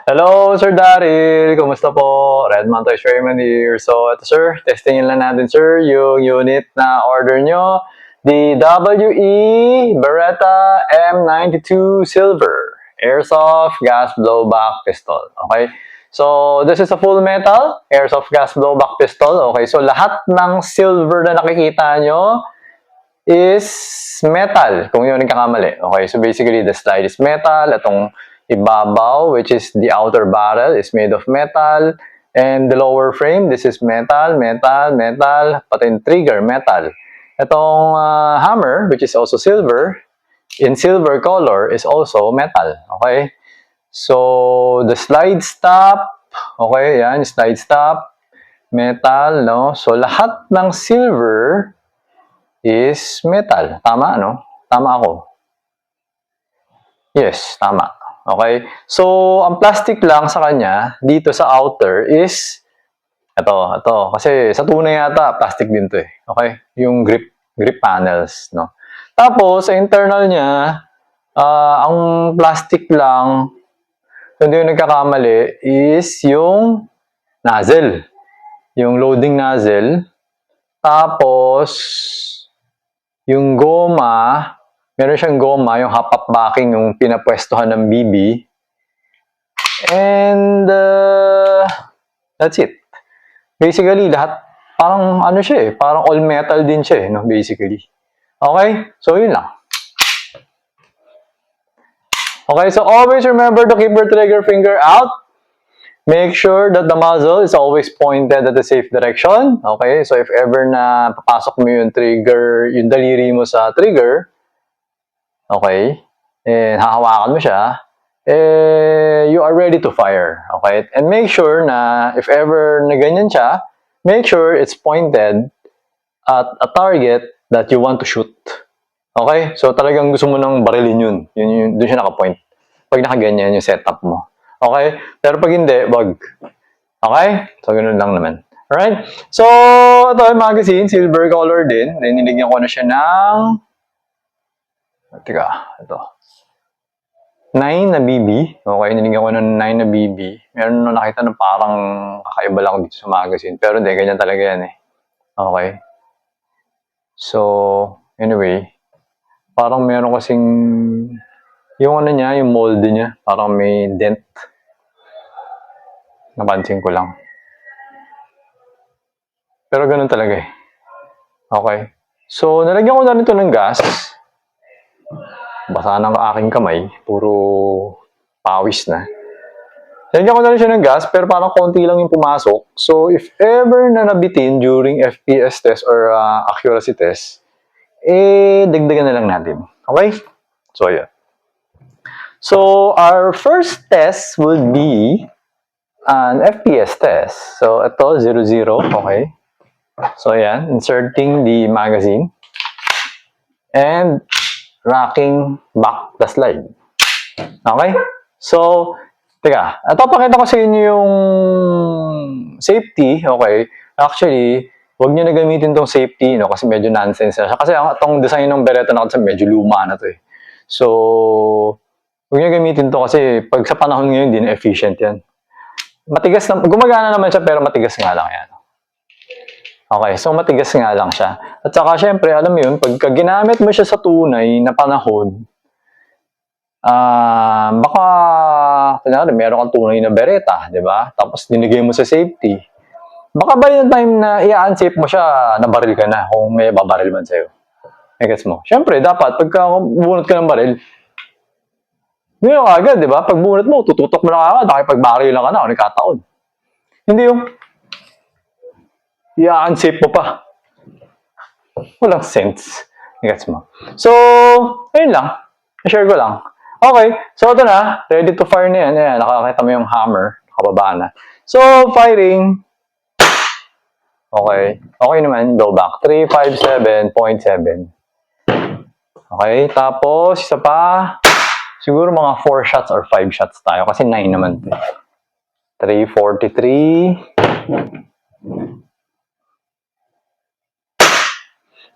Hello, Sir Daryl. Kumusta po? Redman Toys Raymond here. So, ito sir, testingin lang natin sir yung unit na order nyo. The WE Beretta M92 Silver Airsoft Gas Blowback Pistol. Okay? So, this is a full metal Airsoft Gas Blowback Pistol. Okay? So, lahat ng silver na nakikita nyo is metal, kung yun ang kakamali. Okay, so basically, the slide is metal. Itong ibabaw, which is the outer barrel, is made of metal. And the lower frame, this is metal, metal, metal. Pati yung trigger, metal. Itong hammer, which is also silver, in silver color, is also metal. Okay? So, the slide stop, okay, yan, slide stop, metal, no? So, lahat ng silver is metal. Tama, no? Tama ako. Yes, tama. Okay? So, ang plastic lang sa kanya, dito sa outer is, ito. Kasi sa tunay yata, plastic din to eh. Okay? Yung grip panels, no? Tapos, sa internal niya, ang plastic lang, kung hindi yung nagkakamali, is yung nozzle. Yung loading nozzle. Tapos, yung goma, meron siyang goma, yung hop-up backing, yung pinapwestuhan ng BB. And, that's it. Basically, lahat, parang ano siya eh, parang all metal din siya eh, no, basically. Okay? So, yun lang. Okay, so always remember to keep your trigger finger out. Make sure that the muzzle is always pointed at the safe direction. Okay, so if ever na papasok mo yung trigger, yung daliri mo sa trigger, okay, and hahawakan mo siya, you are ready to fire. Okay, and make sure na if ever na ganyan siya, make sure it's pointed at a target that you want to shoot. Okay, so talagang gusto mo nang barilin yun. Doon siya nakapoint. Pag nakaganyan yung setup mo. Okay? Pero pag hindi, wag. Okay? So, ganun lang naman. Alright? So, ito yung magazine, silver color din. Niligyan ko na siya ng... Teka, ito. 9 na BB. Okay, niligyan ko ng 9 na BB. Meron nung nakita na parang kakaiba lang dito sa magazine. Pero hindi, ganyan talaga yan eh. Okay? So, anyway, parang meron kasing... Yung ano niya, yung mold niya, parang may dent. Napansin ko lang. Pero ganun talaga eh. Okay. So, nalagyan ko na nito ng gas. Basa ng aking kamay. Puro pawis na. Nalagyan ko na rin siya ng gas, pero parang konti lang yung pumasok. So, if ever na nabitin during FPS test or accuracy test, dagdagan na lang natin. Okay? So, yeah. So, our first test would be an FPS test. So, ito, 00, okay? So, ayan, inserting the magazine and racking back the slide. Okay? So, teka, ito pakita ko sa inyo yung safety, okay? Actually, huwag nyo na gamitin tong safety, no? Kasi medyo nonsense na siya. Kasi itong design ng Beretta na kasi medyo luma na to eh. So, huwag nyo gamitin to kasi pag sa panahon ngayon, hindi na efficient yan. Matigas na, gumagana naman siya pero matigas nga lang yan. Okay, so matigas nga lang siya. At saka syempre, alam mo yun, pagka ginamit mo siya sa tunay na panahon, baka, kunyari, meron kang tunay na Beretta, di ba? Tapos dinigay mo sa safety. Baka ba yung time na i-unsafe mo siya, nabaril ka na kung may babaril man sa'yo. Gets mo? Syempre, dapat, pagka bunot ka ng baril, hindi yung agad, di ba? Pag bunot mo, tututok mo na agad, nakipagbaril lang ka na, o nagkataon. Hindi yung, i-unsafe mo pa. Walang sense. Gets mo? So, ayun lang. I-share ko lang. Okay, so ito na. Ready to fire na yan. Ayan, nakakita mo yung hammer. Nakababa na. So, firing. Okay. Okay naman. Blowback. 357.7. Okay, tapos, isa pa. Siguro mga 4 shots or 5 shots tayo. Kasi 9 naman. 343.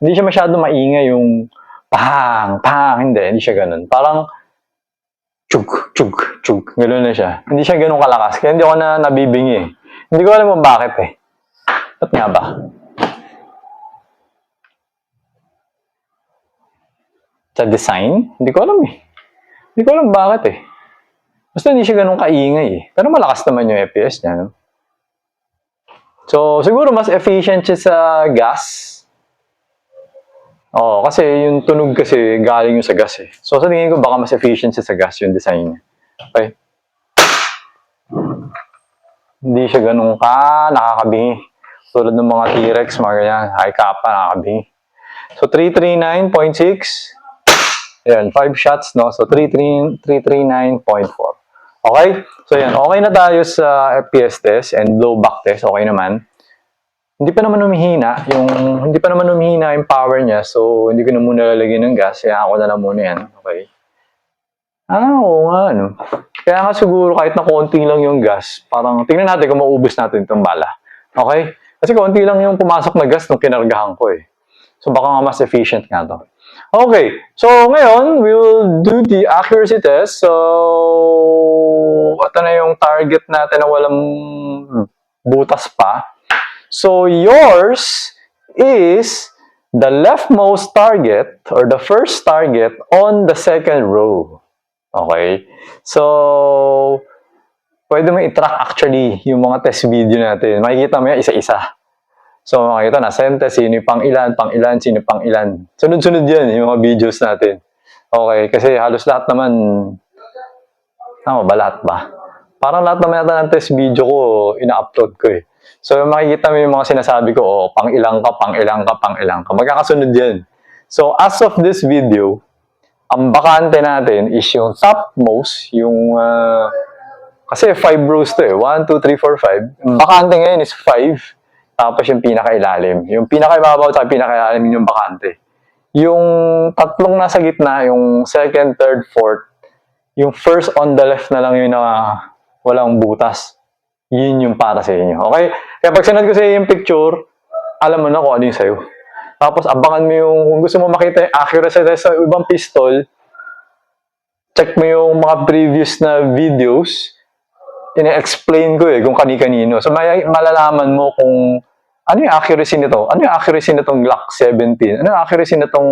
Hindi siya masyado maingay yung pang, hindi siya ganun. Parang, chug, chug, chug. Gano'n na siya. Hindi siya ganun kalakas. Kaya hindi ako na nabibingi eh. Hindi ko alam kung bakit eh. Ba't nga ba? Sa design? Hindi ko alam eh. Hindi ko alam bakit eh. Basta hindi siya ganun kaingay eh. Pero malakas naman yung FPS niya, no? So, siguro mas efficient siya sa gas. Oo, kasi yung tunog kasi galing yung sa gas eh. So, sa tingin ko baka mas efficient siya sa gas yung design niya. Okay? Hindi siya ganun ka nakakabingi. Tulad ng mga T-Rex, mga ganyan. High kappa, nakakabingi. So, 339.6. Ayan, 5 shots, no? So, 339.4. Okay? So, yan. Okay na tayo sa FPS test and blowback test. Okay naman. Hindi pa naman humihina yung power niya. So, hindi ko na muna lalagyan ng gas. Kaya ako na lang muna yan. Okay? Oo nga, no? Kaya nga siguro kahit na konti lang yung gas, parang tingnan natin kung maubos natin itong bala. Okay? Kasi konti lang yung pumasok na gas nung kinargahan ko eh. So, baka nga mas efficient nga to. Okay. So, ngayon, we will do the accuracy test. So, ito na yung target natin na walang butas pa. So, yours is the leftmost target or the first target on the second row. Okay? So, pwede mo i-track actually yung mga test video natin. Makikita mo yan isa-isa. So, makikita na sentence, sino yung pang-ilan, sino pang-ilan. Sunod-sunod yan yung mga videos natin. Okay? Kasi halos lahat naman, tama ba? Lahat ba? Parang lahat naman yata ng test video ko, ina-upload ko eh. So, makikita mo yung mga sinasabi ko, oh, pang-ilang ka. Magkakasunod yan. So, as of this video, ang bakante natin is yung topmost, yung, kasi 5 rows to eh. 1, 2, 3, 4, 5. Ang bakante ngayon is 5. Tapos yung pinakailalim. Yung pinakaibabaw at pinakailalim yung bakante. Yung tatlong nasa gitna, yung second, third, fourth, yung first on the left na lang yun na walang butas. Yun yung para sa inyo. Okay? Kaya pag sinad ko sa iyo yung picture, alam mo na kung ano yung sa'yo. Tapos abangan mo yung, kung gusto mo makita yung accuracy sa ibang pistol, check mo yung mga previous na videos, ina-explain ko eh kung kani-kanino. So malalaman mo kung ano yung accuracy nito. Ano yung accuracy nitong Glock 17? Ano yung accuracy nitong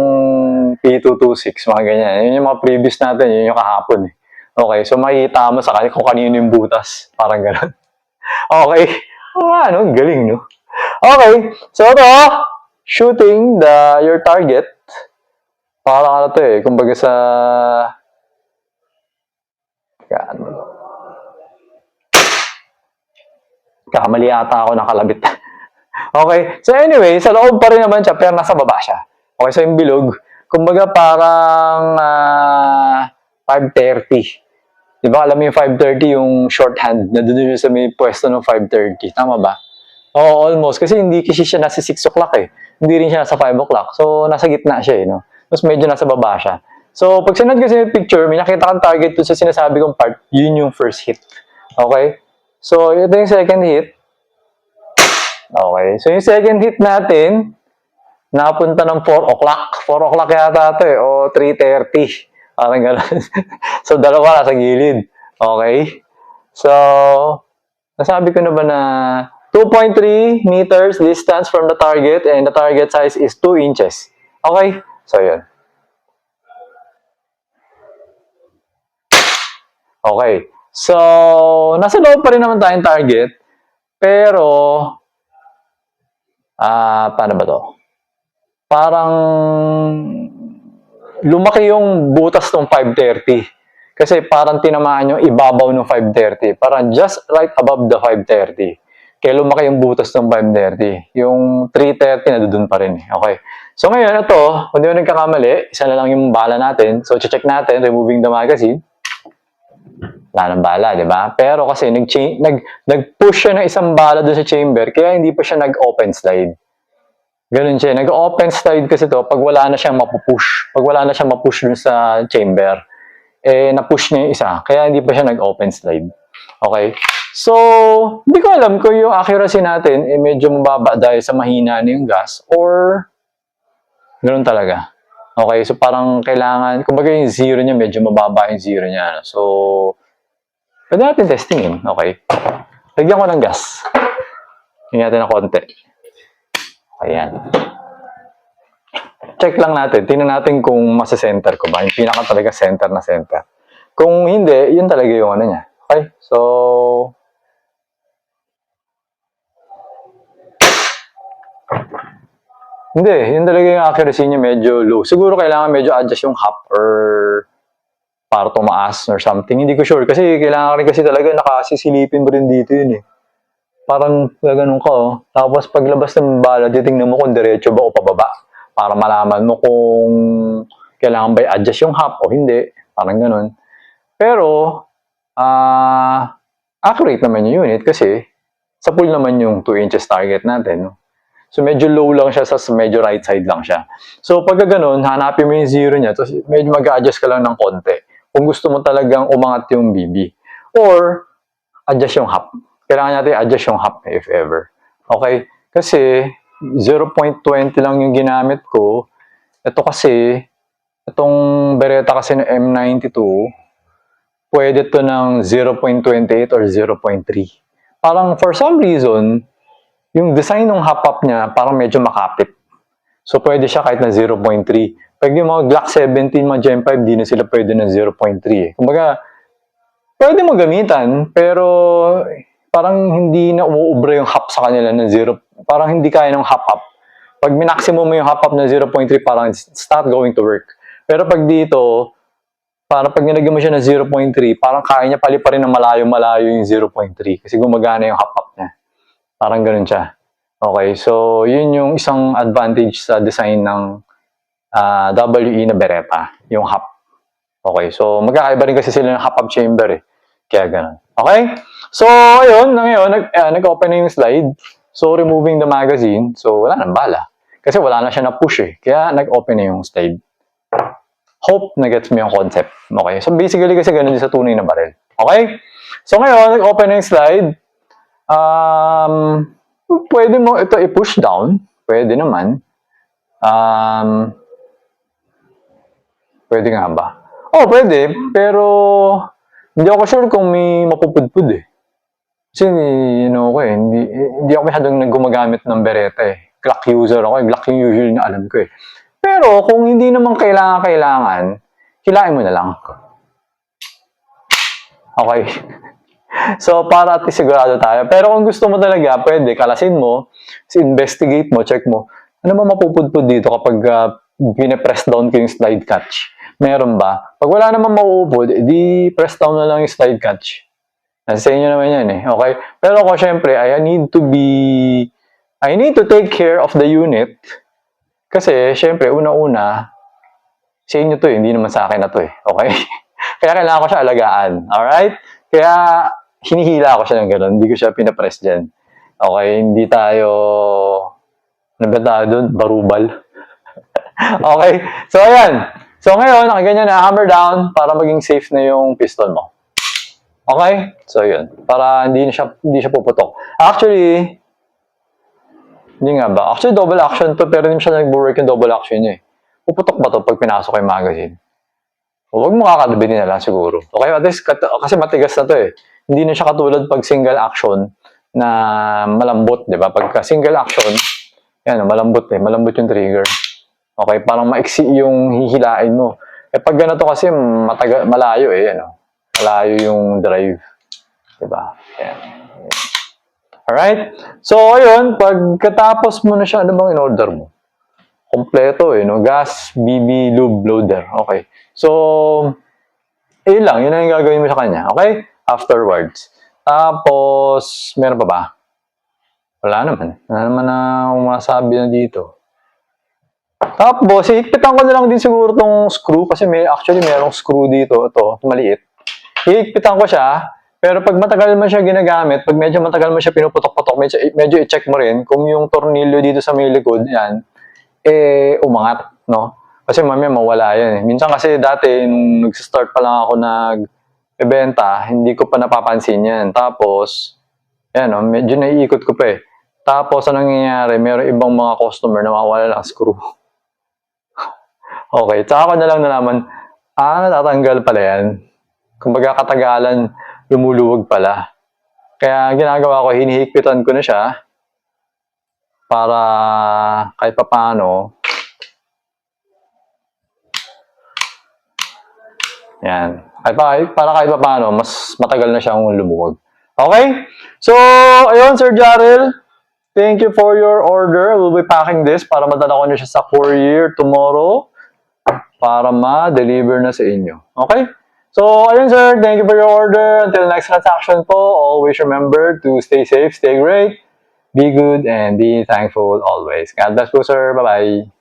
P226? Mga ganyan. Yun yung mga previous natin. Yun yung kahapon eh. Okay, so makikita mo sa kanila kung kanino yung butas. Parang gano'n. Okay. Ano, galing, no? Okay, so ito, shooting your target. Parang ano to eh, kumbaga sa... Kamali ata ako nakalabit. Okay, so anyway, sa loob pa rin naman siya, pero nasa baba siya. Okay, so yung bilog, kumbaga parang 530. Di ba, alam mo yung 530, yung shorthand, na doon sa may pwesto ng 530. Tama ba? Oo, almost. Kasi hindi kasi siya nasa 6 o'clock eh. Hindi rin siya nasa 5 o'clock. So, nasa gitna siya eh, no? Tapos medyo nasa baba siya. So, pag sinad kasi yung picture, may nakita kang target doon sa sinasabi kong part, yun yung first hit. Okay? So, ito yung second hit. Okay. So, yung second hit natin, napunta ng 4 o'clock. 4 o'clock yata ito eh, o 3:30. Parang gano'n. So, dalawa nasa gilid. Okay? So, nasabi ko na ba na 2.3 meters distance from the target and the target size is 2 inches. Okay? So, yun. Okay. So, nasa loob pa rin naman tayong target. Pero, paano ba to? Parang lumaki yung butas ng 530. Kasi parang tinamaan yung ibabaw ng 530. Parang just right above the 530. Kaya lumaki yung butas ng 530. Yung 330 na doon pa rin. Okay. So ngayon, ito, kung di mo nagkakamali, isa na lang yung bala natin. So check natin, removing the magazine. Wala ng bala, di ba? Pero kasi nag-push siya ng isang bala doon sa chamber, kaya hindi pa siya nag-open slide. Ganun siya. Nag-open slide kasi to pag wala na siyang mapupush. Pag wala na siyang mapush dun sa chamber, eh, na-push niya yung isa. Kaya hindi pa siya nag-open slide. Okay? So, hindi ko alam kung yung accuracy natin, eh, medyo mababa dahil sa mahina na yung gas or ganun talaga. Okay, so parang kailangan, kumbaga yung zero niya, medyo mababa yung zero niya. Ano? So, pwede natin testingin. Okay. Lagyan ko ng gas. Hingin natin ng konti. Ayan. Check lang natin. Tingnan natin kung masa-center ko ba. Yung pinaka talaga center na center. Kung hindi, yun talaga yung ano niya. Okay? So, hindi. Yun talaga yung accuracy niya medyo low. Siguro kailangan medyo adjust yung hop or para tumaas or something. Hindi ko sure. Kasi kailangan rin kasi talaga nakasisilipin mo rin dito yun eh. Parang gaganon ka oh. Tapos paglabas ng bala, titingnan mo kung diretso ba o pababa. Para malaman mo kung kailangan ba i-adjust yung hop o hindi. Parang ganun. Pero, accurate naman yung unit kasi sa pool naman yung 2 inches target natin. No? So, medyo low lang siya, sa medyo right side lang siya. So, pag ganun, hanapin mo yung zero niya, tapos medyo mag-adjust ka lang ng konti. Kung gusto mo talagang umangat yung BB. Or, adjust yung hop. Kailangan natin adjust yung hop if ever. Okay? Kasi, 0.20 lang yung ginamit ko. Ito kasi, itong Beretta kasi ng M92, pwede to ng 0.28 or 0.3. Parang for some reason, yung design ng hop-up niya parang medyo makapit. So, pwede siya kahit na 0.3. Pag yung mga Glock 17, mga Gen 5, di na sila pwede ng 0.3 eh. Kumbaga, pwede mo gamitan, pero parang hindi na umuubra yung hop sa kanila ng 0. Parang hindi kaya ng hop-up. Pag minaksimum mo yung hop-up na 0.3, parang it's not going to work. Pero pag dito, parang pag nilagyan mo siya ng 0.3, parang kaya niya paliparin ng malayo-malayo yung 0.3 kasi gumagana yung hop-up niya. Parang ganun siya. Okay, so yun yung isang advantage sa design ng WE na Beretta, yung hop. Okay, so magkakaiba rin kasi sila ng hop-up chamber eh. Kaya ganun. Okay? So, ayun, ngayon, nag-open na yung slide. So, removing the magazine. So, wala nang bala. Kasi wala na siya na-push eh. Kaya nag-open na yung slide. Hope na gets mo yung concept. Okay? So, basically kasi ganun din sa tunay na barrel. Okay? So, ngayon, nag-open na yung slide. Pwede mo ito i-push down. Pwede naman. Pwede nga ba? Oh, pwede. Pero, hindi ako sure kung may mapupudpud eh. Kasi, ko eh, hindi ako masyadong gumagamit ng Beretta eh. Glock user ako eh. Glock yung usually na alam ko eh. Pero, kung hindi naman kailangan, hilain mo na lang. Okay. So, para at least sigurado tayo. Pero kung gusto mo talaga, pwede, kalasin mo, investigate mo, check mo, ano ba mapupudpud dito kapag pine-press down ko yung slide catch? Meron ba? Pag wala naman mauupod, edi press down na lang yung slide catch. Nasa inyo naman yan eh. Okay? Pero ako syempre, I need to take care of the unit. Kasi syempre, una-una, sa inyo to eh, hindi naman sa akin na to eh. Okay? Kaya kailangan ko siya alagaan. Alright? Kaya hinihila ko siya ng gano'n. Hindi ko siya pinapress dyan. Okay? Hindi tayo, ano ba tayo doon? Barubal. Okay? So, ayan. So, ngayon, nakaganyan na, hammer down para maging safe na yung piston mo. Okay? So, yun. Para hindi siya puputok. Actually, hindi nga ba? Actually, double action to, pero hindi siya nag-work yung double action niya eh. Puputok ba to pag pinasok yung magazine? Huwag mo kakadabitin na lang siguro. Okay? At least, kasi matigas na to eh. Hindi na siya katulad pag single action na malambot, di ba? Pagka single action, yan, malambot eh. Malambot yung trigger. Okay, parang maiksi yung hihilain mo. Eh pag ganito kasi malayo eh, ano. Malayo yung drive. Diba? Ayan. Alright? So, ayun, pagkatapos mo na siya, ano bang in-order mo? Kompleto eh, no? Gas, BB, lube, loader. Okay. So, yun lang. Yun lang yung gagawin mo sa kanya. Okay? Afterwards. Tapos, meron pa ba? Wala naman. Wala naman na umasabi na dito. Tapos, hihigpitan ko na lang din siguro tong screw kasi actually merong screw dito, ito, maliit. Hihigpitan ko siya, pero pag matagal mo siya ginagamit, pag medyo matagal mo siya pinuputok-putok, medyo i-check mo rin kung yung tornilyo dito sa may likod, yan, umangat, no? Kasi mamaya mawala yan eh. Minsan kasi dati, nung nag-start pa lang ako nag-ibenta, hindi ko pa napapansin yan. Tapos, yan, no, medyo naiikot ko pa eh. Tapos, anong nangyayari? Meron ibang mga customer na mawawala ng screw. Okay, tsaka ko na lang nalaman, natatanggal pala yan. Kumbaga katagalan, lumuluwag pala. Kaya ang ginagawa ko, hinihigpitan ko na siya para kahit papaano, yan. Para kahit papaano, mas matagal na siyang lumuwag. Okay? So, ayun, Sir Jarrell. Thank you for your order. We'll be packing this para madala ko na siya sa courier tomorrow para ma-deliver na sa inyo. Okay? So, ayun sir, thank you for your order. Until next transaction po, always remember to stay safe, stay great, be good, and be thankful always. God bless po sir. Bye-bye.